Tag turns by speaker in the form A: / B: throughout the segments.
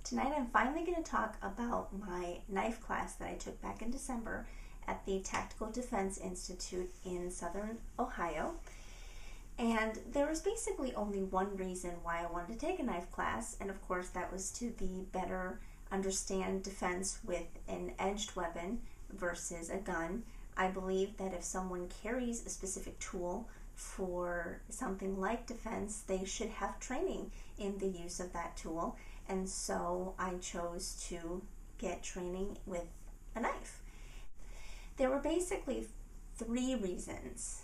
A: Tonight I'm finally going to talk about my knife class that I took back in December at the Tactical Defense Institute in Southern Ohio. And there was basically only one reason why I wanted to take a knife class, and of course that was to better understand defense with an edged weapon versus a gun. I believe that if someone carries a specific tool for something like defense, they should have training in the use of that tool. And so I chose to get training with a knife. There were basically three reasons,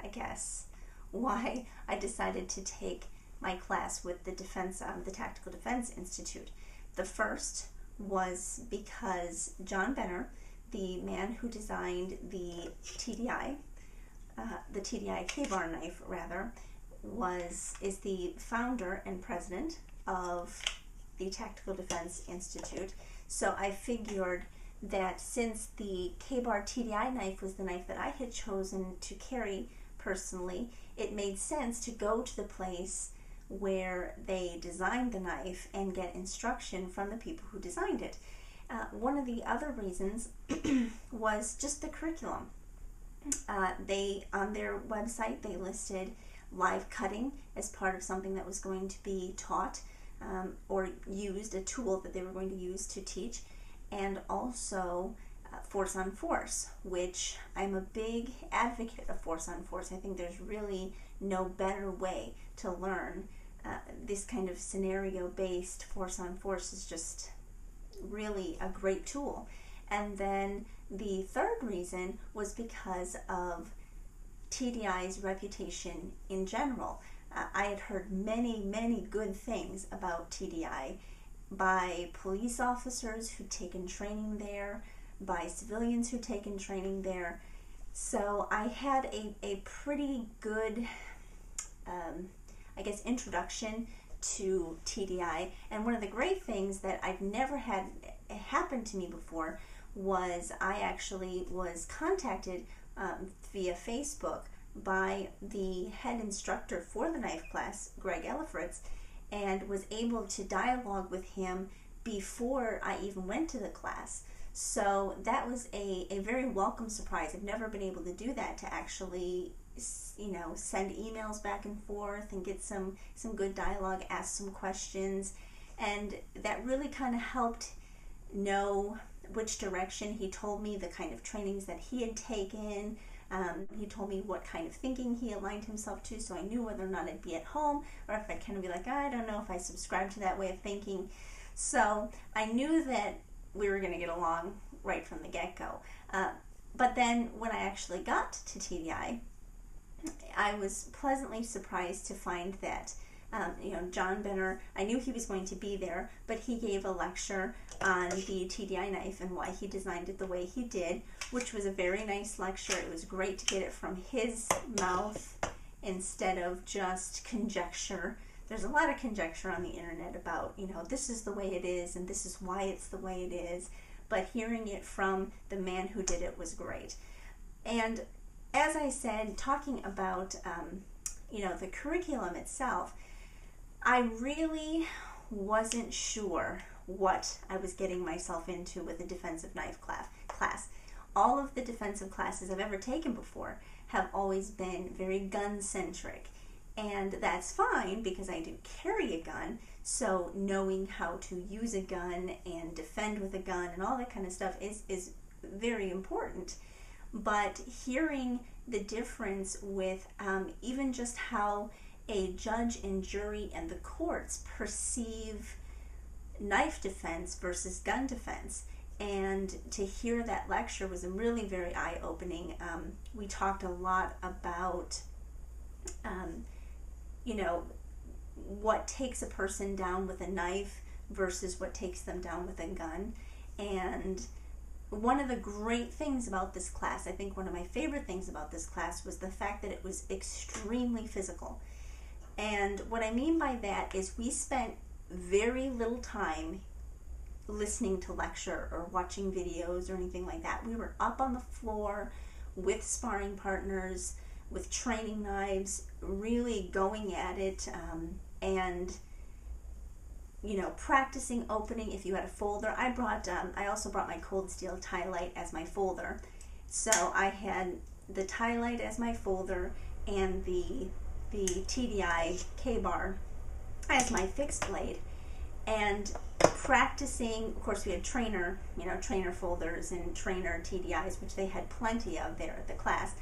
A: I guess, why I decided to take my class with the Tactical Defense Institute. The first was because John Benner, the man who designed the TDI K-bar knife rather, is the founder and president of the Tactical Defense Institute. So I figured that since the K-bar TDI knife was the knife that I had chosen to carry personally, it made sense to go to the place where they designed the knife and get instruction from the people who designed it. One of the other reasons was just the curriculum. On their website, they listed live cutting as part of something that was going to be taught or used, a tool that they were going to use to teach, and also force on force, which I'm a big advocate of force on force. I think there's really no better way to learn this kind of scenario-based force on force. Is just really a great tool. And then the third reason was because of TDI's reputation in general. I had heard many good things about TDI by police officers who'd taken training there, by civilians who'd taken training there. So I had a pretty good, introduction to TDI. And one of the great things that I've never had happen to me before was I actually was contacted via Facebook by the head instructor for the knife class, Greg Ellifritz, and was able to dialogue with him before I even went to the class. So that was a very welcome surprise. I've never been able to do that, to actually send emails back and forth and get some good dialogue, ask some questions, and that really kind of helped know which direction. He told me the kind of trainings that he had taken. He told me what kind of thinking he aligned himself to, so I knew whether or not I'd be at home or if I'd kind of be like, I don't know if I subscribe to that way of thinking. So I knew that we were going to get along right from the get-go. But then when I actually got to TDI, I was pleasantly surprised to find that John Benner, I knew he was going to be there, but he gave a lecture on the TDI knife and why he designed it the way he did, which was a very nice lecture. It was great to get it from his mouth instead of just conjecture. There's a lot of conjecture on the internet about, this is the way it is and this is why it's the way it is, but hearing it from the man who did it was great. And as I said, talking about the curriculum itself, I really wasn't sure what I was getting myself into with a defensive knife class. All of the defensive classes I've ever taken before have always been very gun-centric. And that's fine because I do carry a gun, so knowing how to use a gun and defend with a gun and all that kind of stuff is very important. But hearing the difference with even just how a judge and jury and the courts perceive knife defense versus gun defense, and to hear that lecture was really very eye-opening. We talked a lot about what takes a person down with a knife versus what takes them down with a gun. And one of the great things about this class, I think one of my favorite things about this class, was the fact that it was extremely physical. And what I mean by that is we spent very little time listening to lecture or watching videos or anything like that. We were up on the floor with sparring partners, with training knives, really going at it, and practicing opening. If you had a folder, I also brought my cold steel tie light as my folder. So I had the tie light as my folder and the TDI K-bar as my fixed blade. And practicing, of course we had trainer folders and trainer TDIs, which they had plenty of there at the class.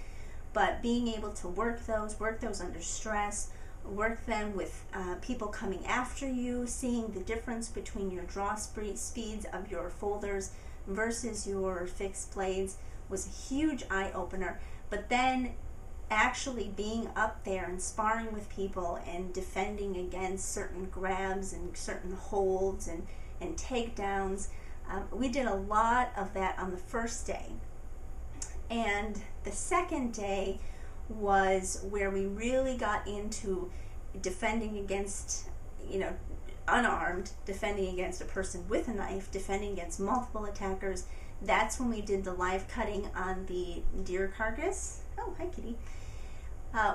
A: But being able to work those under stress, work them with people coming after you, seeing the difference between your draw speeds of your folders versus your fixed blades was a huge eye-opener. But then actually being up there and sparring with people and defending against certain grabs and certain holds and takedowns, we did a lot of that on the first day. And the second day was where we really got into defending against, unarmed, defending against a person with a knife, defending against multiple attackers. That's when we did the live cutting on the deer carcass. Oh, hi, kitty.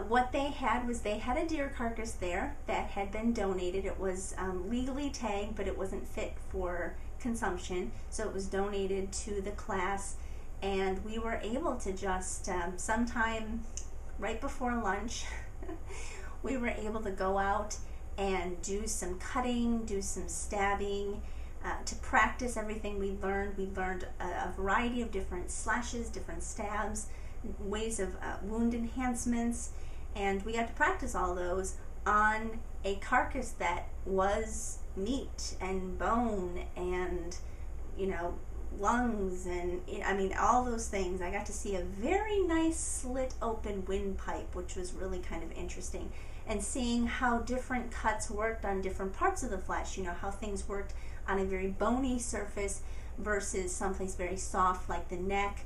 A: What they had was they had a deer carcass there that had been donated. It was legally tagged, but it wasn't fit for consumption, so it was donated to the class. And we were able to just, sometime right before lunch, we were able to go out and do some cutting, do some stabbing, to practice everything we learned. We learned a variety of different slashes, different stabs, ways of wound enhancements, and we got to practice all those on a carcass that was meat and bone and, lungs and all those things. I got to see a very nice slit open windpipe, which was really kind of interesting, and seeing how different cuts worked on different parts of the flesh, how things worked on a very bony surface versus someplace very soft like the neck,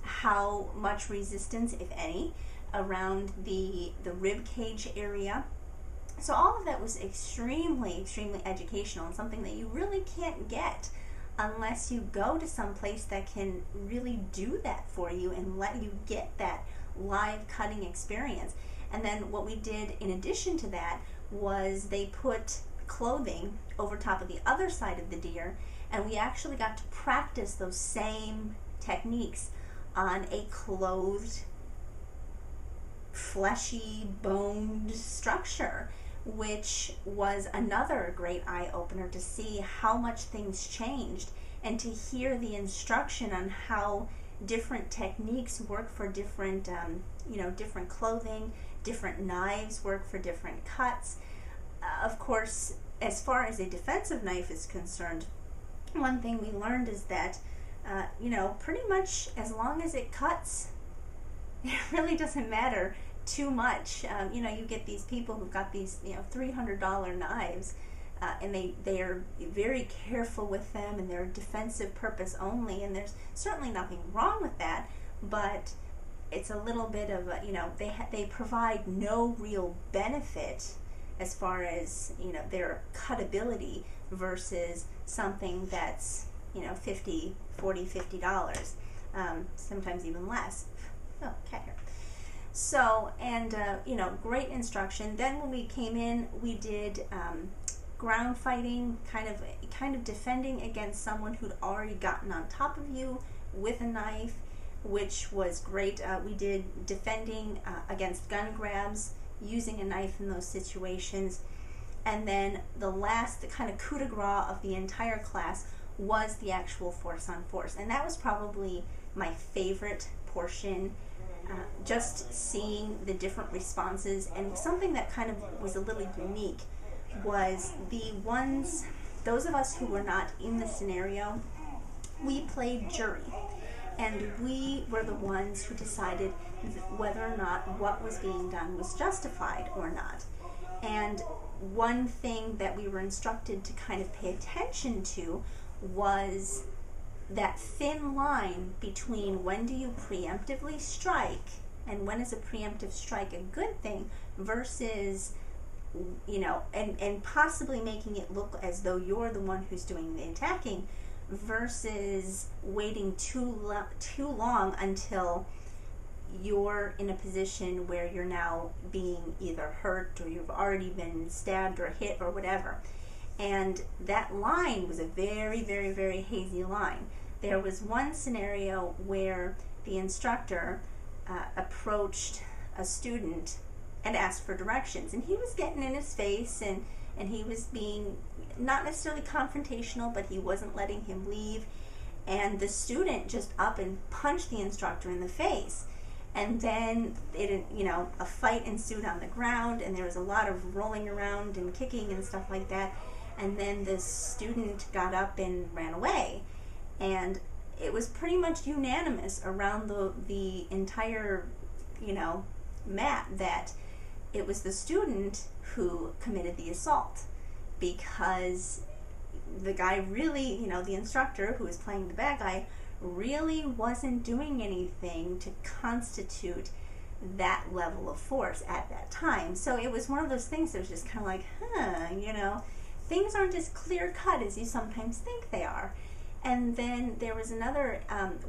A: how much resistance, if any, around the rib cage area. So all of that was extremely, extremely educational, and something that you really can't get unless you go to some place that can really do that for you and let you get that live cutting experience. And then what we did in addition to that was they put clothing over top of the other side of the deer, and we actually got to practice those same techniques on a clothed, fleshy, boned structure, which was another great eye-opener to see how much things changed and to hear the instruction on how different techniques work for different, different clothing, different knives work for different cuts. Of course, as far as a defensive knife is concerned, one thing we learned is that, pretty much as long as it cuts, it really doesn't matter too much. You get these people who've got these, $300 knives, and they are very careful with them, and they're defensive purpose only, and there's certainly nothing wrong with that, but it's a little bit of a, they provide no real benefit as far as, their cutability versus something that's, $50, $40, $50, sometimes even less. Oh, cat hair. So, and, great instruction. Then when we came in, we did ground fighting, kind of defending against someone who'd already gotten on top of you with a knife, which was great. We did defending against gun grabs, using a knife in those situations. And then the kind of coup de grace of the entire class was the actual force on force. And that was probably my favorite portion. Just seeing the different responses, and something that kind of was a little unique was those of us who were not in the scenario, we played jury, and we were the ones who decided whether or not what was being done was justified or not. And one thing that we were instructed to kind of pay attention to was that thin line between when do you preemptively strike and when is a preemptive strike a good thing versus, and possibly making it look as though you're the one who's doing the attacking versus waiting too long until you're in a position where you're now being either hurt or you've already been stabbed or hit or whatever. And that line was a very, very, very hazy line. There was one scenario where the instructor approached a student and asked for directions, and he was getting in his face, and he was being not necessarily confrontational, but he wasn't letting him leave. And the student just up and punched the instructor in the face. And then a fight ensued on the ground, and there was a lot of rolling around and kicking and stuff like that. And then the student got up and ran away. And it was pretty much unanimous around the entire, mat that it was the student who committed the assault, because the guy really, the instructor who was playing the bad guy, really wasn't doing anything to constitute that level of force at that time. So it was one of those things that was just kind of like, things aren't as clear cut as you sometimes think they are. And then there was another,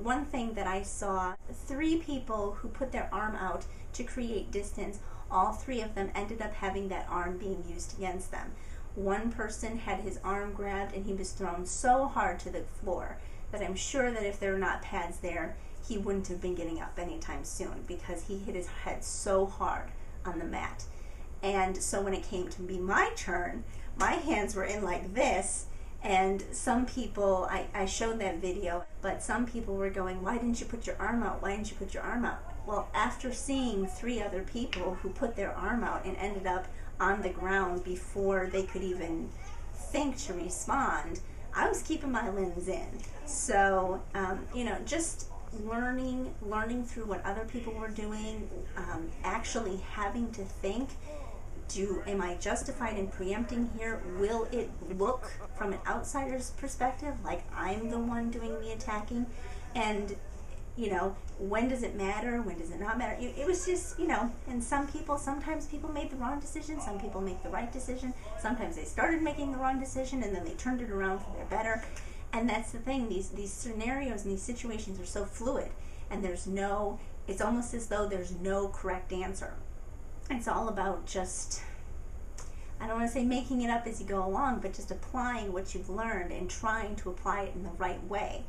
A: one thing that I saw, 3 people who put their arm out to create distance. All 3 of them ended up having that arm being used against them. One person had his arm grabbed and he was thrown so hard to the floor that I'm sure that if there were not pads there, he wouldn't have been getting up anytime soon, because he hit his head so hard on the mat. And so when it came to be my turn, my hands were in like this, and some people, I showed that video, but some people were going, why didn't you put your arm out? Why didn't you put your arm out? Well, after seeing 3 other people who put their arm out and ended up on the ground before they could even think to respond, I was keeping my limbs in. So, just learning through what other people were doing, actually having to think, am I justified in preempting here? Will it look from an outsider's perspective like I'm the one doing the attacking? And, when does it matter? When does it not matter? It was just, and sometimes people made the wrong decision. Some people make the right decision. Sometimes they started making the wrong decision and then they turned it around for their better. And that's the thing. These scenarios and these situations are so fluid, and it's almost as though there's no correct answer. It's all about just, I don't want to say making it up as you go along, but just applying what you've learned and trying to apply it in the right way.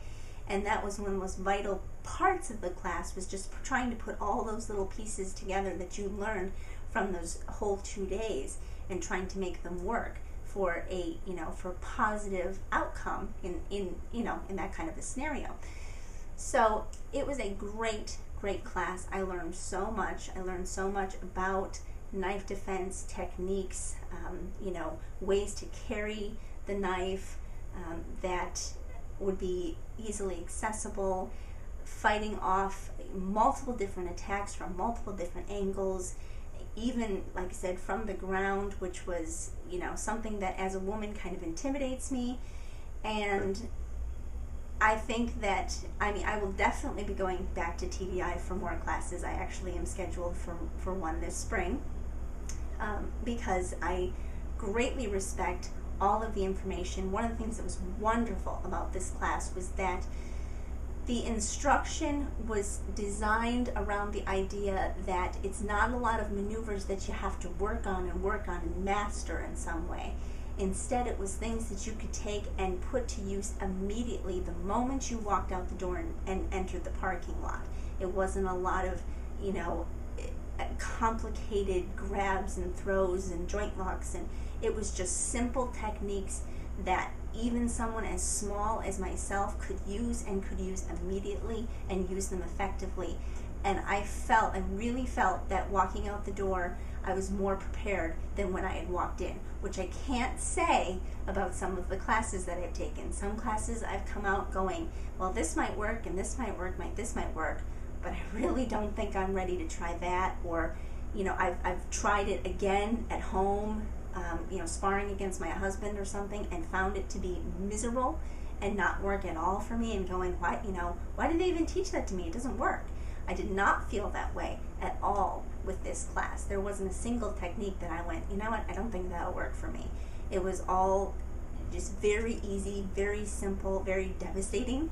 A: And that was one of the most vital parts of the class, was just trying to put all those little pieces together that you learned from those whole 2 days and trying to make them work for a positive outcome in that kind of a scenario. So it was a great class. I learned so much. I learned so much about knife defense techniques, ways to carry the knife that would be easily accessible, fighting off multiple different attacks from multiple different angles, even, like I said, from the ground, which was, something that as a woman kind of intimidates me. And I think that, I will definitely be going back to TDI for more classes. I actually am scheduled for one this spring, because I greatly respect all of the information. One of the things that was wonderful about this class was that the instruction was designed around the idea that it's not a lot of maneuvers that you have to work on and master in some way. Instead, it was things that you could take and put to use immediately the moment you walked out the door and entered the parking lot. It wasn't a lot of, complicated grabs and throws and joint locks, and it was just simple techniques that even someone as small as myself could use immediately and use them effectively. And I really felt that walking out the door, I was more prepared than when I had walked in, which I can't say about some of the classes that I've taken. Some classes I've come out going, well, this might work and this might work, this might work, but I really don't think I'm ready to try that. Or, I've tried it again at home, sparring against my husband or something, and found it to be miserable and not work at all for me, and going, why did they even teach that to me? It doesn't work. I did not feel that way at all with this class. There wasn't a single technique that I went, I don't think that'll work for me. It was all just very easy, very simple, very devastating,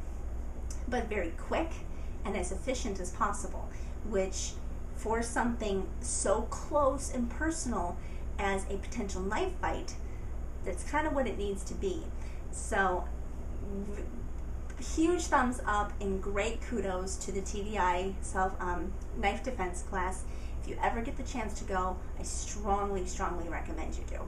A: but very quick and as efficient as possible, which for something so close and personal as a potential knife fight that's kind of what it needs to be. So huge thumbs up and great kudos to the TDI knife defense class. If you ever get the chance to go, I strongly recommend you do.